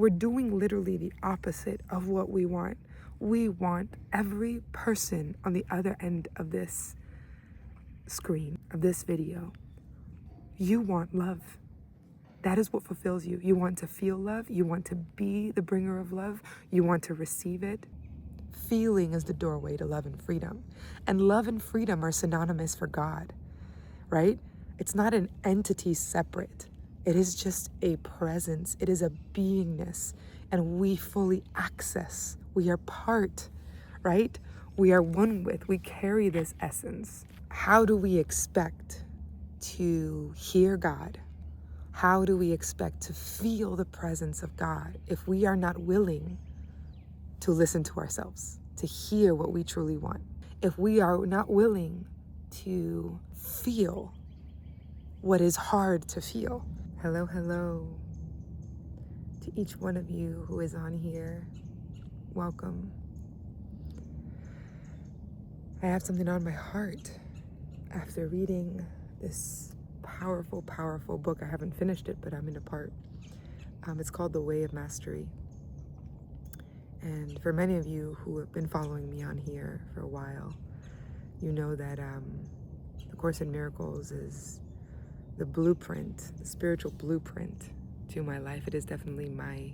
We're doing literally the opposite of what we want. We want every person on the other end of this screen, of this video. You want love. That is what fulfills you. You want to feel love. You want to be the bringer of love. You want to receive it. Feeling is the doorway to love and freedom. And love and freedom are synonymous for God, right? It's not an entity separate. It is just a presence. It is a beingness. And we fully access. We are part, right? We are one with. We carry this essence. How do we expect to hear God? How do we expect to feel the presence of God if we are not willing to listen to ourselves, to hear what we truly want? If we are not willing to feel what is hard to feel? Hello, hello to each one of you who is on here. Welcome. I have something on my heart after reading this powerful, powerful book. I haven't finished it, but I'm in a part. It's called The Way of Mastery. And for many of you who have been following me on here for a while, you know that the Course in Miracles is the blueprint, the spiritual blueprint to my life. It is definitely my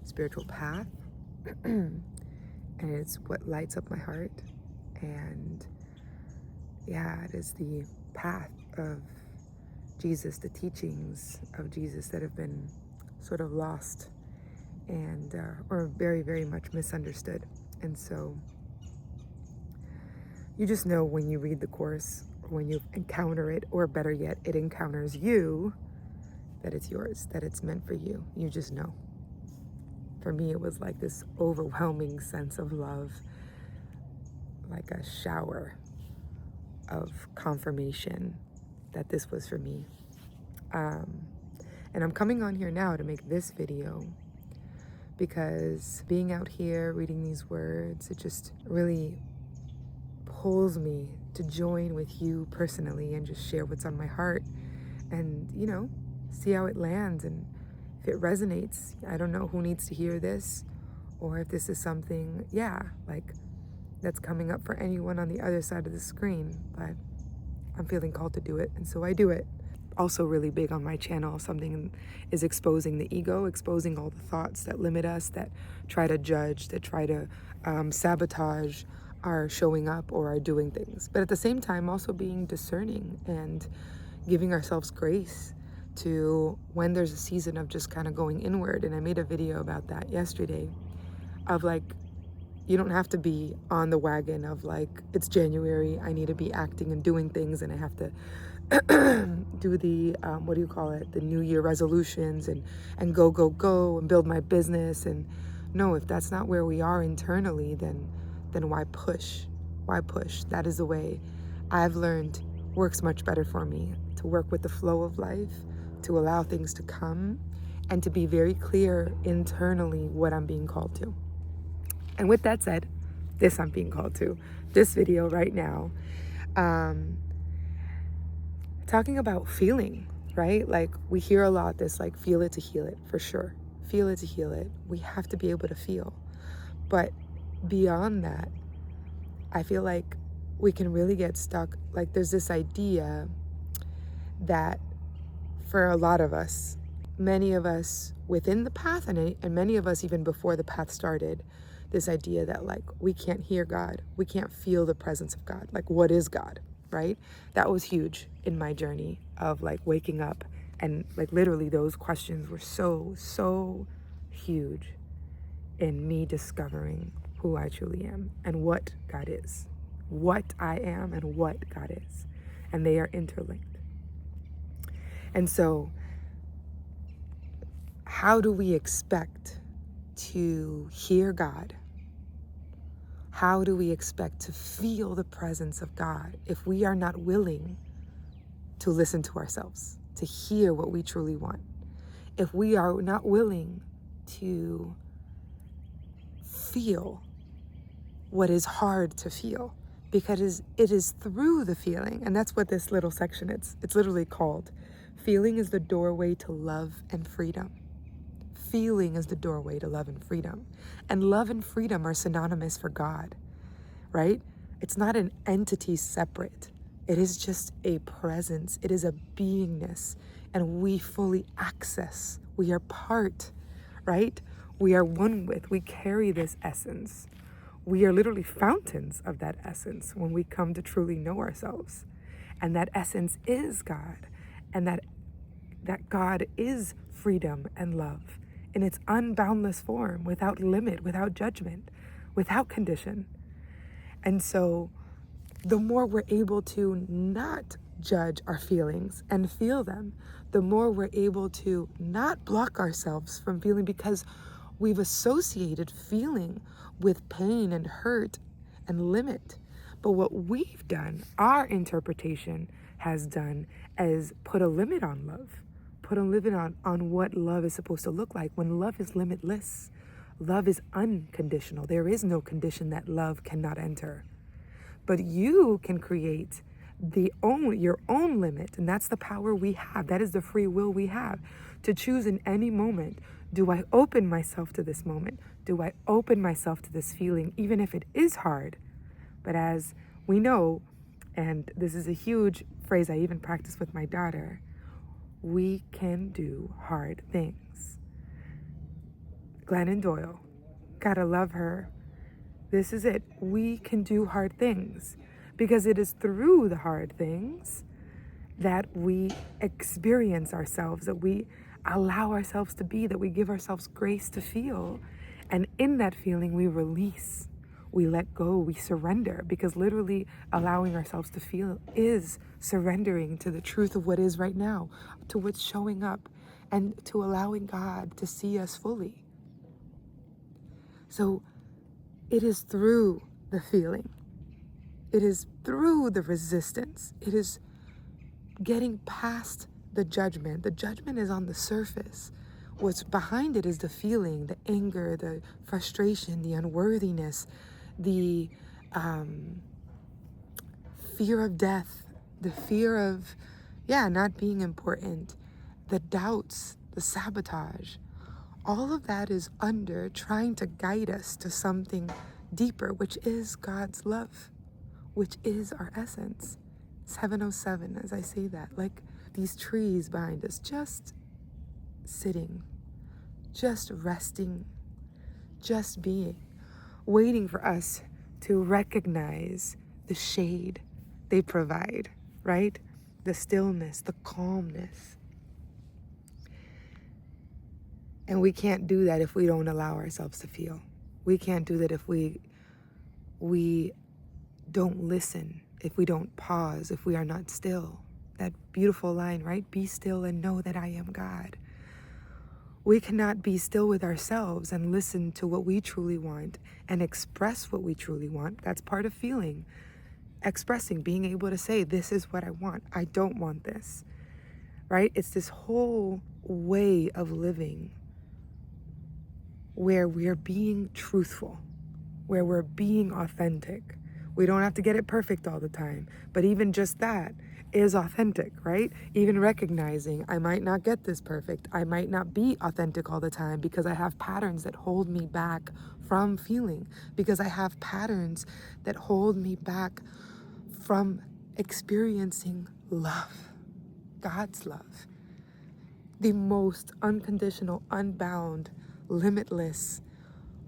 spiritual path. And it's what lights up my heart. And yeah, it is the path of Jesus, the teachings of Jesus that have been sort of lost and or very, very much misunderstood. And so you just know when you read the Course, or when you encounter it, or better yet, it encounters you, that it's yours, that it's meant for you. You just know. For me, it was like this overwhelming sense of love, like a shower of confirmation that this was for me. And I'm coming on here now to make this video because being out here reading these words, it just really pulls me to join with you personally and just share what's on my heart and, you know, see how it lands. And if it resonates, I don't know who needs to hear this, or if this is something, like that's coming up for anyone on the other side of the screen, but I'm feeling called to do it, and so I do it. Also really big on my channel, something is exposing the ego, exposing all the thoughts that limit us, that try to judge, that try to sabotage our showing up or our doing things. But at the same time, also being discerning and giving ourselves grace to when there's a season of just kind of going inward. And I made a video about that yesterday of like, you don't have to be on the wagon of like, it's January, I need to be acting and doing things, and I have to do the, the New Year resolutions and go and build my business. And no, if that's not where we are internally, then why push? Why push? That is the way I've learned works much better for me, to work with the flow of life, to allow things to come, and to be very clear internally what I'm being called to. And with that said, this I'm being called to, this video right now, talking about feeling, right? Like we hear a lot this like feel it to heal it, for sure. Feel it to heal it. We have to be able to feel. But beyond that, I feel like we can really get stuck. Like there's this idea that for a lot of us, many of us within the path and many of us even before the path started, this idea that like we can't hear God, we can't feel the presence of God. Like what is God, right? That was huge in my journey of like waking up, and like literally those questions were so huge in me discovering who I truly am and what God is, what I am and what God is, and they are interlinked. And so how do we expect to hear God? How do we expect to feel the presence of God if we are not willing to listen to ourselves, to hear what we truly want? If we are not willing to feel what is hard to feel, because it is through the feeling, and that's what this little section, it's literally called, feeling is the doorway to love and freedom. feeling is the doorway to love and freedom. And love and freedom are synonymous for God, right? It's not an entity separate. It is just a presence. It is a beingness. And we fully access. We are part, right? We are one with. We carry this essence. We are literally fountains of that essence when we come to truly know ourselves. And that essence is God. And that God is freedom and love in its unboundless form, without limit, without judgment, without condition. And so the more we're able to not judge our feelings and feel them, the more we're able to not block ourselves from feeling, because we've associated feeling with pain and hurt and limit. But what we've done, our interpretation has done, is put a limit on love, put a limit on what love is supposed to look like, when love is limitless. Love is unconditional. There is no condition that love cannot enter. But you can create your own limit, and that's the power we have. That is the free will we have to choose in any moment. Do I open myself to this moment? Do I open myself to this feeling, even if it is hard? But as we know, and this is a huge phrase I even practice with my daughter, we can do hard things. Glennon Doyle, gotta love her. This is it. We can do hard things, because it is through the hard things that we experience ourselves, that we allow ourselves to be, that we give ourselves grace to feel. And in that feeling, we release, we let go, we surrender, because literally allowing ourselves to feel is surrendering to the truth of what is right now, to what's showing up, and to allowing God to see us fully. So it is through the feeling. It is through the resistance. It is getting past the judgment. The judgment is on the surface. What's behind it is the feeling, the anger, the frustration, the unworthiness, the fear of death, the fear of, not being important, the doubts, the sabotage. All of that is under trying to guide us to something deeper, which is God's love, which is our essence. 707, as I say that, like these trees behind us, just sitting, just resting, just being, waiting for us to recognize the shade they provide, right? The stillness, the calmness. And we can't do that if we don't allow ourselves to feel. We can't do that if we don't listen, if we don't pause, if we are not still. That beautiful line, right? Be still and know that I am God. We cannot be still with ourselves and listen to what we truly want and express what we truly want. That's part of feeling. Expressing, being able to say, this is what I want. I don't want this, right? It's this whole way of living where we're being truthful, where we're being authentic. We don't have to get it perfect all the time, but even just that is authentic, right? Even recognizing I might not get this perfect. I might not be authentic all the time because I have patterns that hold me back from feeling, because I have patterns that hold me back from experiencing love, God's love, the most unconditional, unbound, limitless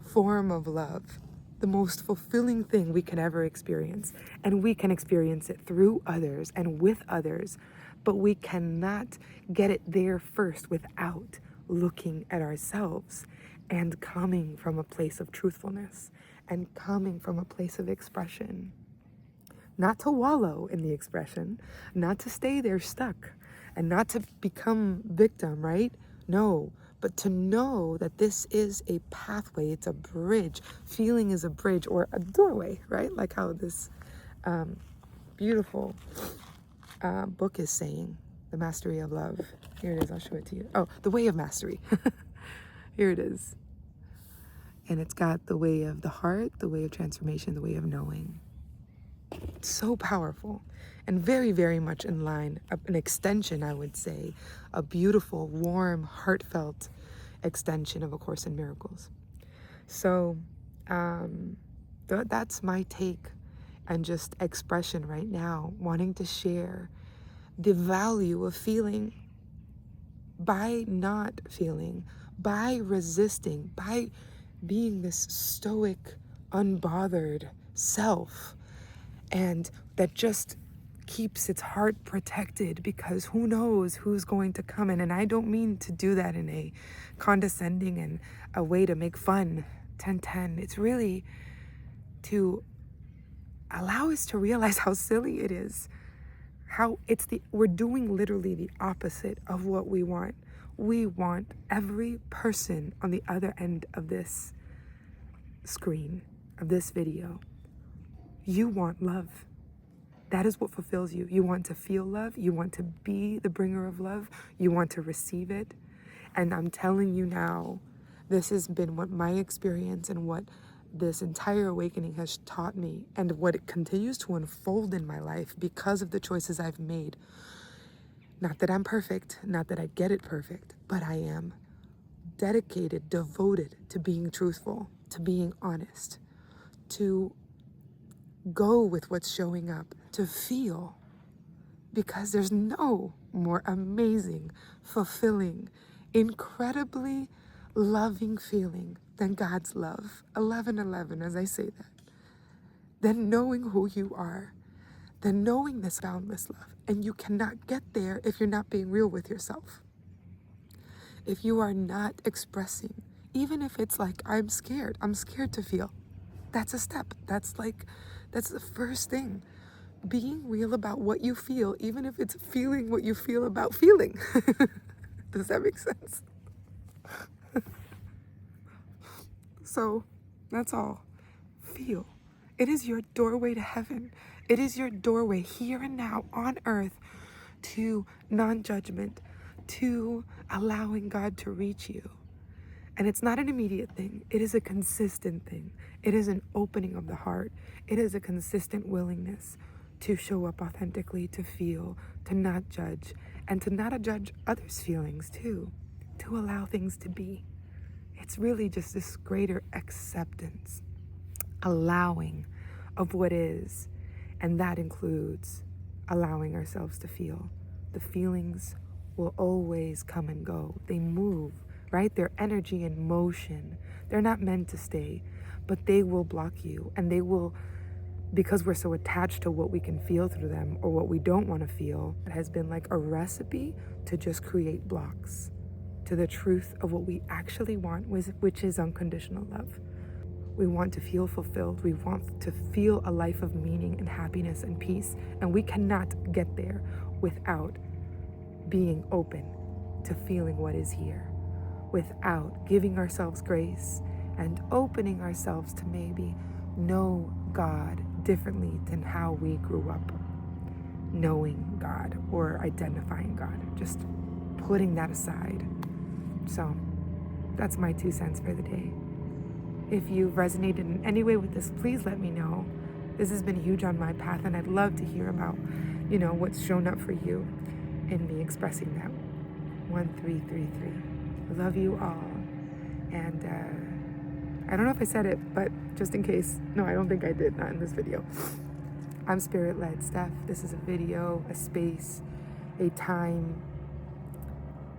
form of love, the most fulfilling thing we can ever experience. And we can experience it through others and with others, but we cannot get it there first without looking at ourselves and coming from a place of truthfulness and coming from a place of expression. Not to wallow in the expression, not to stay there stuck, and not to become victim, right? No, but to know that this is a pathway, it's a bridge. Feeling is a bridge or a doorway, right? Like how this beautiful book is saying, The Mastery of Love. Here it is, I'll show it to you. Oh, The Way of Mastery. Here it is. And it's got the way of the heart, the way of transformation, the way of knowing. It's so powerful and very, very much in line, an extension, I would say, a beautiful, warm, heartfelt extension of A Course in Miracles. So that's my take and just expression right now, wanting to share the value of feeling by not feeling, by resisting, by being this stoic, unbothered self, and that just keeps its heart protected, because who knows who's going to come in. And I don't mean to do that in a condescending and a way to make fun. 1010. It's really to allow us to realize how silly it is. How we're doing literally the opposite of what we want. We want every person on the other end of this screen, of this video. You want love. That is what fulfills you. You want to feel love. You want to be the bringer of love. You want to receive it. And I'm telling you now, this has been what my experience and what this entire awakening has taught me, and what it continues to unfold in my life because of the choices I've made. Not that I'm perfect, not that I get it perfect, but I am dedicated, devoted to being truthful, to being honest, to go with what's showing up, to feel, because there's no more amazing, fulfilling, incredibly loving feeling than God's love. 11:11, as I say that. Then knowing who you are, then knowing this boundless love. And you cannot get there if you're not being real with yourself. If you are not expressing, even if it's like, I'm scared to feel. That's a step. That's the first thing. Being real about what you feel, even if it's feeling what you feel about feeling. Does that make sense? So that's all. Feel. It is your doorway to heaven. It is your doorway here and now on earth to non-judgment, to allowing God to reach you. And it's not an immediate thing. It is a consistent thing. It is an opening of the heart. It is a consistent willingness to show up authentically, to feel, to not judge, and to not judge others' feelings too, to allow things to be. It's really just this greater acceptance, allowing of what is, and that includes allowing ourselves to feel. The feelings will always come and go. They move, right? They're energy in motion. They're not meant to stay, but they will block you, and they will, because we're so attached to what we can feel through them or what we don't want to feel. It has been like a recipe to just create blocks to the truth of what we actually want, which is unconditional love. We want to feel fulfilled. We want to feel a life of meaning and happiness and peace. And we cannot get there without being open to feeling what is here, without giving ourselves grace and opening ourselves to maybe know God differently than how we grew up knowing God or identifying God. Just putting that aside. So that's my 2 cents for the day. If you've resonated in any way with this, please let me know. This has been huge on my path, and I'd love to hear about, what's shown up for you in me expressing that. 1333. I love you all. And I don't know if I said it, but just in case. No, I don't think I did, not in this video. I'm Spirit-Led Steph. This is a video, a space, a time,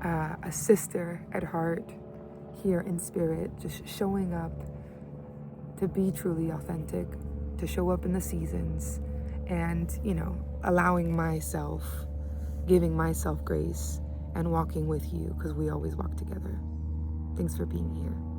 a sister at heart here in spirit, just showing up to be truly authentic, to show up in the seasons, and, allowing myself, giving myself grace, and walking with you, because we always walk together. Thanks for being here.